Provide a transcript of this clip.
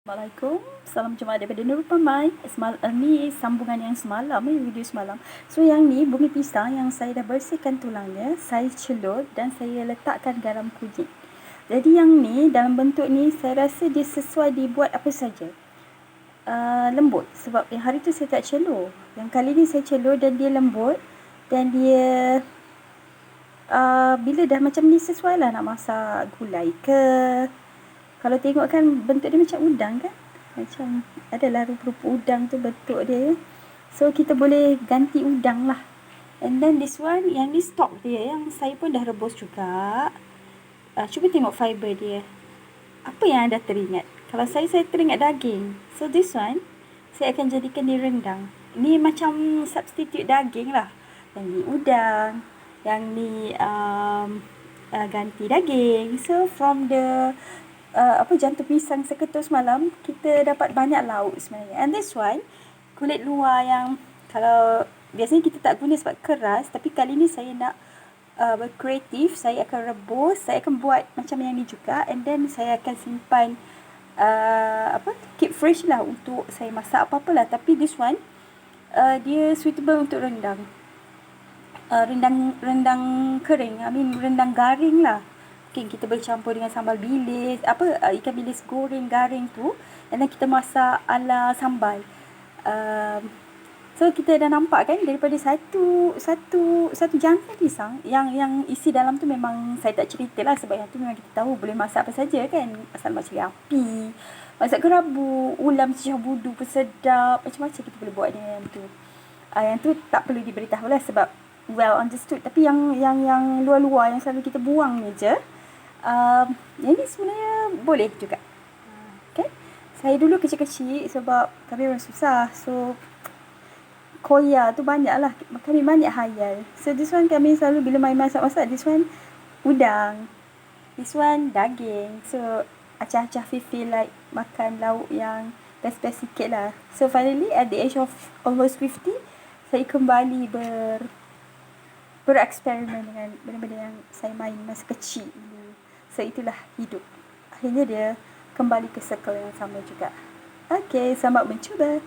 Assalamualaikum, salam jumpa daripada Nurul Pamai. Ni sambungan yang semalam, video semalam. So yang ni bumi pisang yang saya dah bersihkan tulangnya, saya celup dan saya letakkan garam kunyit. Jadi yang ni dalam bentuk ni saya rasa dia sesuai dibuat apa saja. Lembut sebab yang hari tu saya tak celup. Yang kali ni saya celup dan dia lembut dan dia bila dah macam ni sesuai lah nak masak gulai ke. Kalau tengok kan bentuk dia macam udang kan. Macam adalah rupa-rupa udang tu bentuk dia. So kita boleh ganti udang lah. And then this one, yang ni stok dia yang saya pun dah rebus juga. Cuba tengok fiber dia. Apa yang anda teringat? Kalau saya teringat daging. So this one, saya akan jadikan dia rendang. Ni macam substitute daging lah. Yang ni udang. Yang ni ganti daging. So from the jantung pisang seketul semalam, kita dapat banyak lauk sebenarnya. And this one, kulit luar yang kalau biasanya kita tak guna sebab keras, tapi kali ni saya nak berkreatif, saya akan rebus, saya akan buat macam yang ni juga, and then saya akan simpan keep fresh lah untuk saya masak apa-apa lah. Tapi this one dia suitable untuk rendang. Rendang kering, rendang garing lah. Mungkin kita boleh campur dengan sambal bilis, ikan bilis goreng garing tu, dan then kita masak ala sambal. So kita dah nampak kan daripada satu jantung pisang yang isi dalam tu, memang saya tak cerita lah sebab yang tu memang kita tahu boleh masak apa saja kan. Asal macam api, masak kerabu, ulam cicah budu pun sedap, macam-macam kita boleh buat dengan yang tu. Yang tu tak perlu diberitahu lah sebab well understood. Tapi yang luar-luar yang selalu kita buang ni je, yang ni sebenarnya boleh juga. Okay. Saya dulu kecil-kecil sebab kami orang susah, so koya tu banyak lah, kami banyak hayal. So this one kami selalu bila main masak-masak, this one udang, this one daging. So acah-acah feel like makan lauk yang best-best sikit lah. So finally at the age of almost 50, saya kembali bereksperimen dengan benda-benda yang saya main masa kecil. So itulah hidup. Akhirnya dia kembali ke circle yang sama juga. Okay, selamat mencuba.